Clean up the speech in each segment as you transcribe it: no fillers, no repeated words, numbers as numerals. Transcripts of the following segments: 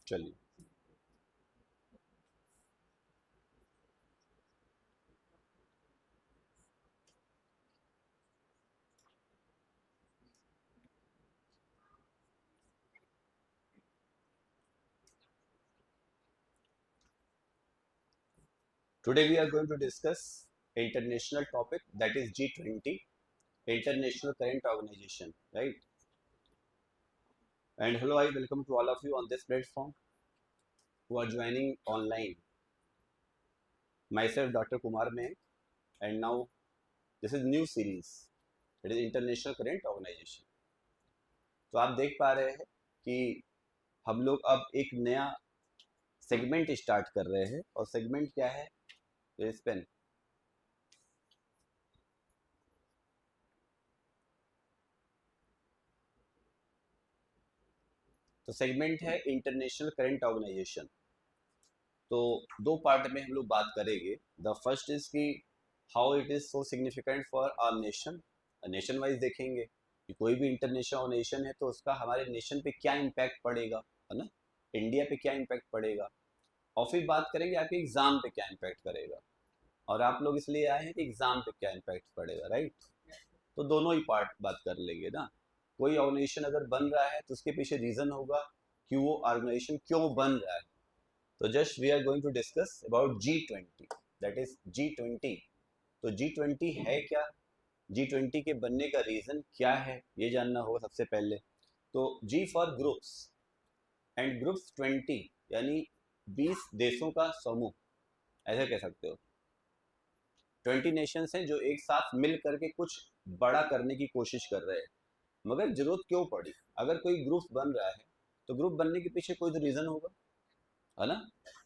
चलिए, today we are going to discuss international topic, that is G20, International Current Organization, right? And hello, I welcome to all of you on this platform who are joining online. Myself, Dr. Kumar Mehak, and now this is new series. It is International Current Organization. तो आप देख पा रहे हैं कि हम लोग अब एक नया सेगमेंट स्टार्ट कर रहे हैं, और सेगमेंट क्या है? इस पेन तो सेगमेंट है इंटरनेशनल करंट ऑर्गेनाइजेशन। तो दो पार्ट में हम लोग बात करेंगे। द फर्स्ट इज कि how it is so significant for our nation, nation wise देखेंगे कि कोई भी इंटरनेशनल ऑर्गेनाइजेशन है तो उसका हमारे नेशन पे क्या इम्पैक्ट पड़ेगा, है ना, इंडिया पे क्या इम्पैक्ट पड़ेगा। और फिर बात करेंगे आपके एग्जाम पे क्या इम्पैक्ट करेगा, और आप लोग इसलिए आए हैं कि एग्जाम पे क्या इम्पैक्ट पड़ेगा, राइट। तो दोनों ही पार्ट बात कर लेंगे ना। कोई ऑर्गेनाइजेशन अगर बन रहा है तो उसके पीछे रीजन होगा कि वो ऑर्गेनाइजेशन क्यों बन रहा है। तो just we are going to discuss about G20, that is G20। तो G20 है क्या, G20 के बनने का रीजन क्या है, ये जानना होगा सबसे पहले। तो G for groups, and groups 20 यानी 20 देशों का समूह, ऐसा कह सकते हो। 20 नेशंस हैं जो एक साथ मिल करके कुछ बड़ा करने की कोशिश कर रहे हैं। मगर जरूरत क्यों पड़ी? अगर कोई ग्रुप बन रहा है तो ग्रुप बनने के पीछे कोई तो रीजन होगा, है ना।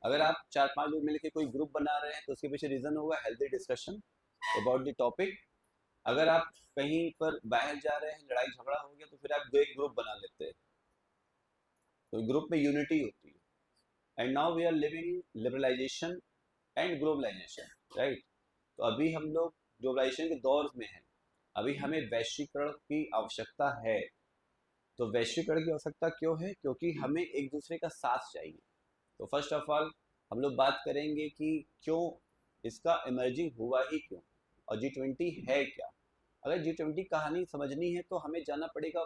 अगर आप चार पांच लोग मिलकर कोई ग्रुप बना रहे हैं तो उसके पीछे रीजन होगा healthy discussion about the topic. अगर आप कहीं पर बाहर जा रहे हैं, लड़ाई झगड़ा हो गया, तो फिर आप दो एक ग्रुप बना लेते हैं, तो ग्रुप में यूनिटी होती है। And now we are living liberalisation and globalisation, right. तो अभी हम लोग ग्लोबलाइजेशन के दौर में हैं। अभी हमें वैश्वीकरण की आवश्यकता है। तो वैश्वीकरण की आवश्यकता क्यों है? क्योंकि हमें एक दूसरे का साथ चाहिए। तो फर्स्ट ऑफ ऑल हम लोग बात करेंगे कि क्यों इसका इमर्जिंग हुआ ही क्यों, और G20 है क्या। अगर G20 कहानी समझनी है तो हमें जाना पड़ेगा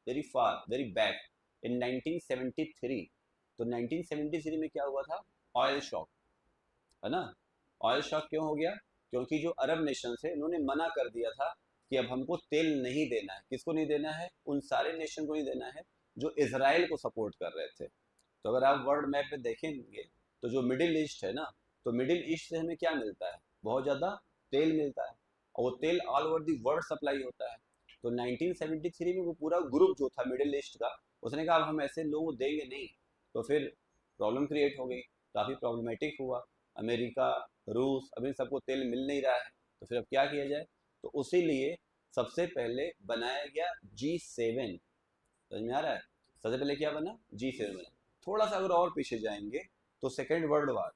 वेरी फार, वेरी बैक, इन 1973। तो 1973 में क्या हुआ था? ऑयल शॉक, है ना। ऑयल शॉक क्यों हो गया? क्योंकि जो अरब नेशन थे उन्होंने मना कर दिया था कि अब हमको तेल नहीं देना है। किसको नहीं देना है? उन सारे नेशन को नहीं देना है जो इसराइल को सपोर्ट कर रहे थे। तो अगर आप वर्ल्ड मैप में देखेंगे तो जो मिडिल ईस्ट है ना, तो मिडिल ईस्ट से हमें क्या मिलता है? बहुत ज़्यादा तेल मिलता है, और वो तेल all over the world supply होता है। तो 1973 में वो पूरा ग्रुप जो था मिडिल ईस्ट का, उसने कहा अब हम ऐसे लोगों को देंगे नहीं। तो फिर प्रॉब्लम क्रिएट हो गई, काफ़ी प्रॉब्लमेटिक हुआ। अमेरिका, रूस, अभी सबको तेल मिल नहीं रहा है, तो फिर अब क्या किया जाए। तो उसी लिए सबसे पहले बनाया गया G7। समझ में आ रहा है? सबसे पहले क्या बना? G7 बना। थोड़ा सा अगर और पीछे जाएंगे तो सेकेंड वर्ल्ड वार।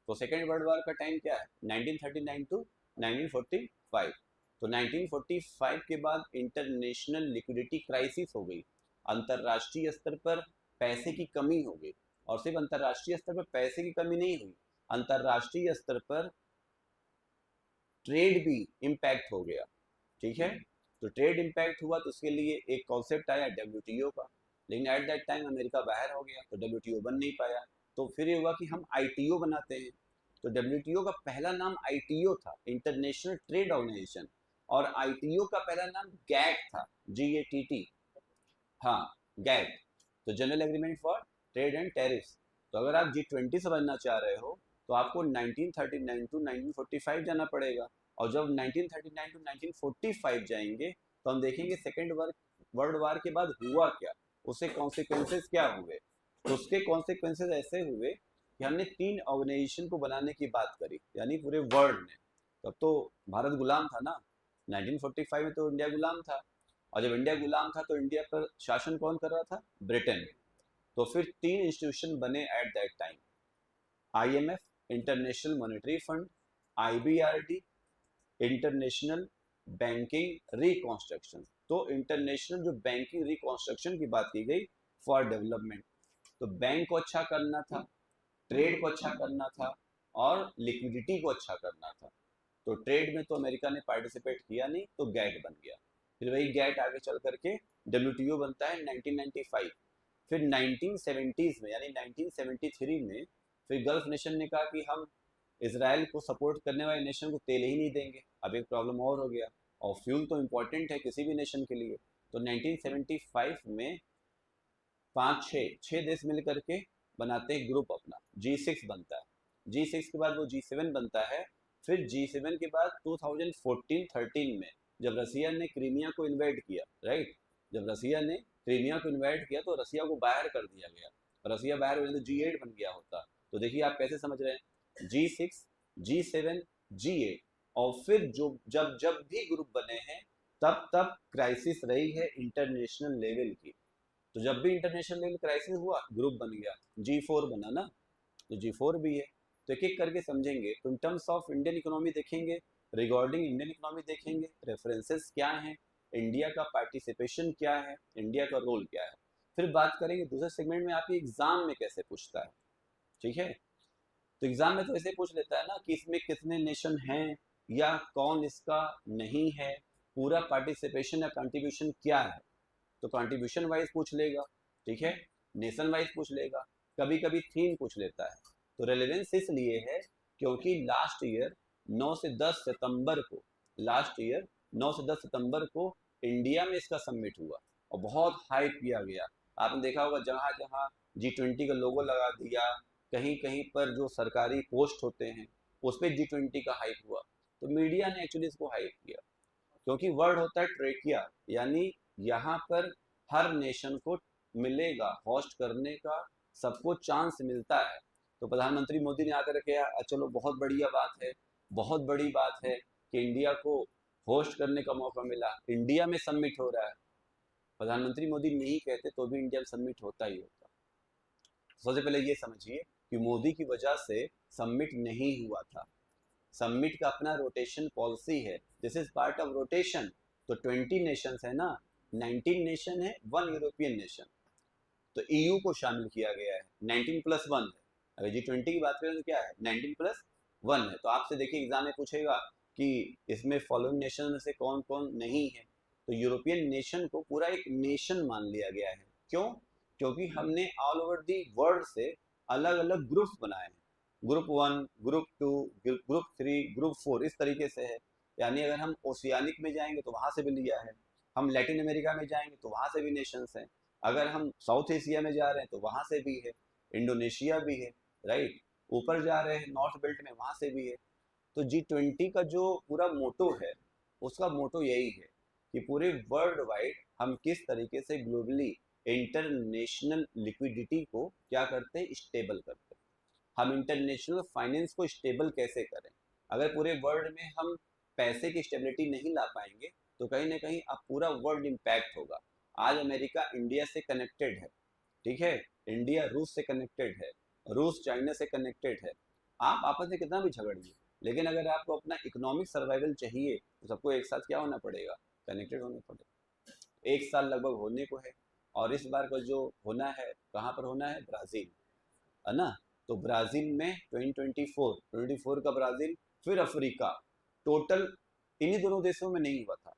तो सेकेंड वर्ल्ड वार का टाइम क्या है? 1939 टू 1945। तो 1945 के बाद इंटरनेशनल लिक्विडिटी क्राइसिस हो गई। अंतर्राष्ट्रीय स्तर पर पैसे की कमी हो गई, और सिर्फ अंतर्राष्ट्रीय स्तर पर पैसे की कमी नहीं हुई, अंतर्राष्ट्रीय स्तर पर ट्रेड भी इम्पैक्ट हो गया। ठीक है। तो ट्रेड इम्पैक्ट हुआ तो उसके लिए एक कॉन्सेप्ट आया WTO का। लेकिन एट दैट टाइम अमेरिका बाहर हो गया तो WTO बन नहीं पाया। तो फिर ये हुआ कि हम ITO बनाते हैं। तो WTO का पहला नाम ITO था, इंटरनेशनल ट्रेड ऑर्गेनाइजेशन, और ITO का पहला नाम गैट था, GATT। हाँ, गैट। तो general agreement for trade and tariffs. तो अगर आप G20 समझना चाह रहे हो तो आपको 1939 टू 1945 जाना पड़ेगा। और जब 1939 टू 1945 जाएंगे तो हम देखेंगे सेकेंड वर्ल्ड वार के बाद हुआ क्या, उससे कॉन्सिक्वेंसेस क्या हुए। तो उसके कॉन्सिक्वेंसेस ऐसे हुए कि हमने तीन ऑर्गेनाइजेशन को बनाने की बात करी, यानी पूरे वर्ल्ड में। तब तो भारत गुलाम था ना, 1945 में तो इंडिया गुलाम था। और जब इंडिया गुलाम था तो इंडिया पर शासन कौन कर रहा था? ब्रिटेन। तो फिर तीन इंस्टीट्यूशन बने at that time: IMF, international monetary fund; IBRD, international banking reconstruction. तो इंटरनेशनल जो बैंकिंग रिकॉन्स्ट्रक्शन की बात की गई फॉर डेवलपमेंट, तो बैंक को अच्छा करना था, ट्रेड को अच्छा करना था और लिक्विडिटी को अच्छा करना था। तो ट्रेड में तो अमेरिका ने पार्टिसिपेट किया नहीं, तो गैट बन गया। फिर वही गैट आगे चल करके डब्ल्यूटीओ बनता है 1995। फिर 1970s में यानी 1973 में फिर गल्फ नेशन ने कहा कि हम इसराइल को सपोर्ट करने वाले नेशन को तेल ही नहीं देंगे। अब एक प्रॉब्लम और हो गया, और फ्यूल तो इम्पोर्टेंट है किसी भी नेशन के लिए। तो 1975 में पाँच छः देश मिल करके बनाते हैं ग्रुप, अपना G6 बनता है। G6 के बाद वो G7 बनता है। फिर G7 के बाद 2014-13 में जब रसिया ने क्रीमिया को इन्वाइट किया, राइट, जब रसिया ने क्रीमिया को इन्वाइट किया तो रसिया को बाहर कर दिया गया। रसिया बाहर हो जाए तो G8 बन गया होता। तो देखिए आप कैसे समझ रहे हैं, G6, G7, G8, और फिर जो जब जब भी ग्रुप बने हैं तब तब क्राइसिस रही है इंटरनेशनल लेवल की। तो जब भी इंटरनेशनल लेवल क्राइसिस हुआ ग्रुप बन गया, G4 बना ना, तो G4 भी है। तो एक एक करके समझेंगे। तो in terms of Indian economy देखेंगे, रिगार्डिंग इंडियन इकोनॉमी देखेंगे, रेफरेंसेस क्या हैं, इंडिया का पार्टिसिपेशन क्या है, इंडिया का रोल क्या है। फिर बात करेंगे दूसरे सेगमेंट में आपके एग्जाम में कैसे पूछता है, ठीक है। तो एग्जाम में तो ऐसे पूछ लेता है ना कि इसमें कितने नेशन हैं या कौन इसका नहीं है, पूरा पार्टिसिपेशन या कंट्रीब्यूशन क्या है। तो कंट्रीब्यूशन वाइज पूछ लेगा, ठीक है, नेशन वाइज पूछ लेगा, कभी कभी थीम पूछ लेता है। तो रेलेवेंस इसलिए है क्योंकि लास्ट ईयर 9 से 10 सितंबर को इंडिया में इसका सबमिट हुआ और बहुत हाइप किया गया। आपने देखा होगा जहाँ जहाँ G20 का लोगो लगा दिया, कहीं कहीं पर जो सरकारी पोस्ट होते हैं उस पर G20 का हाइप हुआ। तो मीडिया ने एक्चुअली इसको हाइप किया, क्योंकि वर्ड होता है ट्रेकिया, यानी यहाँ पर हर नेशन को मिलेगा होस्ट करने का, सबको चांस मिलता है। तो प्रधानमंत्री मोदी ने आकर के चलो बहुत बढ़िया बात है, बहुत बड़ी बात है कि इंडिया को होस्ट करने का मौका मिला, इंडिया में सबमिट हो रहा है। प्रधानमंत्री मोदी नहीं कहते तो भी इंडिया में सबमिट होता ही होता। सबसे पहले ये समझिए कि मोदी की वजह से सबमिट नहीं हुआ था। सबमिट का अपना रोटेशन पॉलिसी है, this is part of rotation. तो 20 नेशंस है ना, 19 नेशन है, 1 यूरोपियन नेशन। तो EU को शामिल किया गया है, 19+1 है। अगर G20 की बात करें तो क्या है, 19+1 है। तो आपसे देखिए एग्जाम में पूछेगा कि इसमें फॉलोइंग नेशन में से कौन कौन नहीं है। तो यूरोपियन नेशन को पूरा एक नेशन मान लिया गया है। क्यों? क्योंकि हमने ऑल ओवर दी वर्ल्ड से अलग अलग ग्रुप्स बनाए हैं, ग्रुप 1, ग्रुप 2, ग्रुप 3, ग्रुप 4, इस तरीके से है। यानी अगर हम ओशियानिक में जाएंगे तो वहां से भी लिया है, हम लैटिन अमेरिका में जाएंगे तो वहां से भी नेशंस हैं, अगर हम साउथ एशिया में जा रहे हैं तो वहां से भी है, इंडोनेशिया भी है, राइट, ऊपर जा रहे हैं नॉर्थ बेल्ट में वहां से भी है। तो G20 का जो पूरा मोटो है, उसका मोटो यही है कि पूरे वर्ल्ड वाइड हम किस तरीके से ग्लोबली इंटरनेशनल लिक्विडिटी को क्या करते हैं, स्टेबल करते हैं। हम इंटरनेशनल फाइनेंस को स्टेबल कैसे करें। अगर पूरे वर्ल्ड में हम पैसे की स्टेबिलिटी नहीं ला पाएंगे तो कहीं ना कहीं अब पूरा वर्ल्ड इम्पैक्ट होगा। आज अमेरिका इंडिया से कनेक्टेड है, ठीक है, इंडिया रूस से कनेक्टेड है, रूस चाइना से कनेक्टेड है। आप आपस में कितना भी झगड़िए, लेकिन अगर आपको अपना इकोनॉमिक सर्वाइवल चाहिए तो सबको एक साथ क्या होना पड़ेगा, कनेक्टेड होना पड़ेगा। एक साल लगभग होने को है, और इस बार का जो होना है कहाँ पर होना है, ब्राज़ील, है ना। तो ब्राज़ील में 2024 का ब्राज़ील, फिर अफ्रीका, टोटल इन्हीं दोनों देशों में नहीं हुआ था,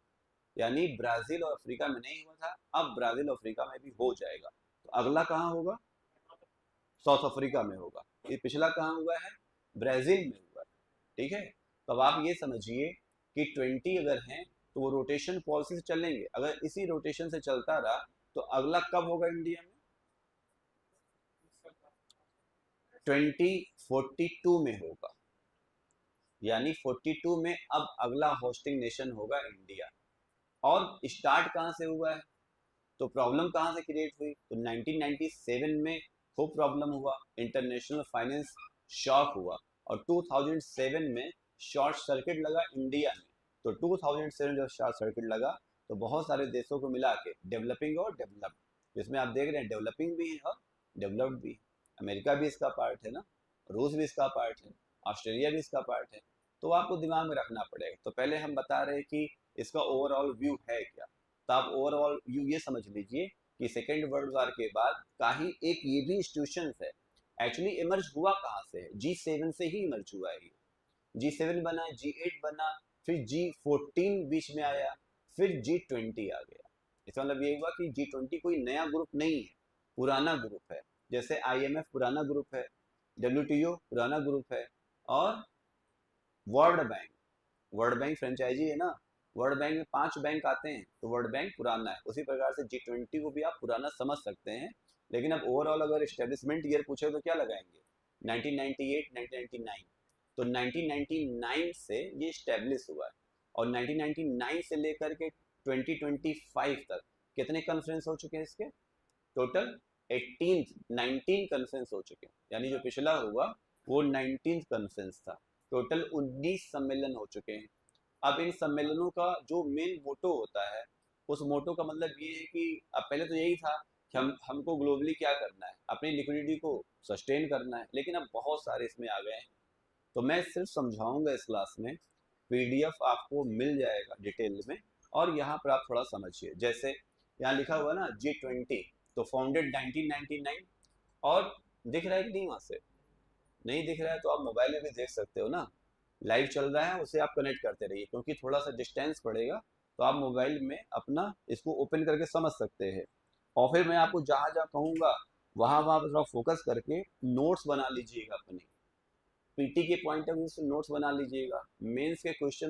यानी ब्राज़ील और अफ्रीका में नहीं हुआ था, अब ब्राज़ील अफ्रीका में भी हो जाएगा। तो अगला कहाँ होगा, साउथ अफ्रीका में होगा। ये पिछला कहाँ हुआ है, ब्राज़ील में हुआ है, ठीक है। तो अब आप ये समझिए कि 20 अगर हैं तो वो रोटेशन पॉलिसी से चलेंगे, अगर इसी रोटेशन से चलता रहा तो अगला कब होगा इंडिया में, 2042 में होगा। यानी 42 में अब अगला होस्टिंग नेशन होगा इंडिया। और स्टार्ट कहाँ से हुआ है, तो प्रॉब्लम कहाँ से क्रिएट हुई, तो 1997 में खूब प्रॉब्लम हुआ, इंटरनेशनल फाइनेंस शॉक हुआ, और 2007 में शॉर्ट सर्किट लगा इंडिया में। तो 2007 जब शॉर्ट सर्किट लगा तो बहुत सारे देशों को मिला के डेवलपिंग और डेवलप्ड, जिसमें आप देख रहे हैं डेवलपिंग भी है और डेवलप्ड भी है। अमेरिका भी इसका पार्ट है ना, रूस भी इसका पार्ट है, ऑस्ट्रेलिया भी इसका पार्ट है। तो आपको दिमाग में रखना पड़ेगा। तो पहले हम बता रहे हैं कि इसका ओवरऑल व्यू है क्या। तो आप ओवरऑल ये समझ लीजिए कि सेकेंड वर्ल्ड वॉर के बाद काही एक ये भी इंस्टीट्यूशन है एक्चुअली इमर्ज हुआ कहाँ से है, G7 से ही इमर्ज हुआ है। G7 बना, G8 बना, फिर G14 बीच में आया, फिर G20 आ गया। इसका मतलब ये हुआ कि G20 कोई नया ग्रुप नहीं है, पुराना ग्रुप है। जैसे IMF पुराना ग्रुप है, WTO पुराना ग्रुप है, और वर्ल्ड बैंक फ्रेंचाइजी है ना, वर्ल्ड बैंक में 5 बैंक आते हैं, तो वर्ल्ड बैंक पुराना है। उसी प्रकार से G20 को भी आप पुराना समझ सकते हैं। लेकिन अब ओवरऑल अगर एस्टेब्लिशमेंट ईयर पूछे तो क्या लगाएंगे, 1998, 1999। तो 1999 से ये स्टेब्लिश हुआ है, और 1999 से लेकर के 2025 तक कितने कॉन्फ्रेंस हो चुके हैं इसके, टोटल 19 कॉन्फ्रेंस हो चुके हैं। यानी जो पिछला हुआ वो 19 कॉन्फ्रेंस था। टोटल 19 सम्मेलन हो चुके हैं। अब इन सम्मेलनों का जो मेन मोटो होता है, उस मोटो का मतलब ये है कि अब पहले तो यही था कि हमको ग्लोबली क्या करना है, अपनी लिक्विडिटी को सस्टेन करना है, लेकिन अब बहुत सारे इसमें आ गए हैं। तो मैं सिर्फ समझाऊंगा इस क्लास में, PDF आपको मिल जाएगा डिटेल में, और यहाँ पर आप थोड़ा समझिए। जैसे यहाँ लिखा हुआ ना G20, तो फाउंडेड 1999, और दिख रहा है कि नहीं, वहाँ से नहीं दिख रहा है तो आप मोबाइल में भी देख सकते हो ना, लाइव चल रहा है, उसे आप कनेक्ट करते रहिए, क्योंकि थोड़ा सा डिस्टेंस पड़ेगा, तो आप मोबाइल में अपना इसको ओपन करके समझ सकते हैं। और फिर मैं आपको जहाँ जहाँ कहूँगा वहाँ वहाँ पर थोड़ा फोकस करके नोट्स बना लीजिएगा अपने, PT के पॉइंट ऑफ व्यू से नोट्स बना लीजिएगा, मेंस के क्वेश्चन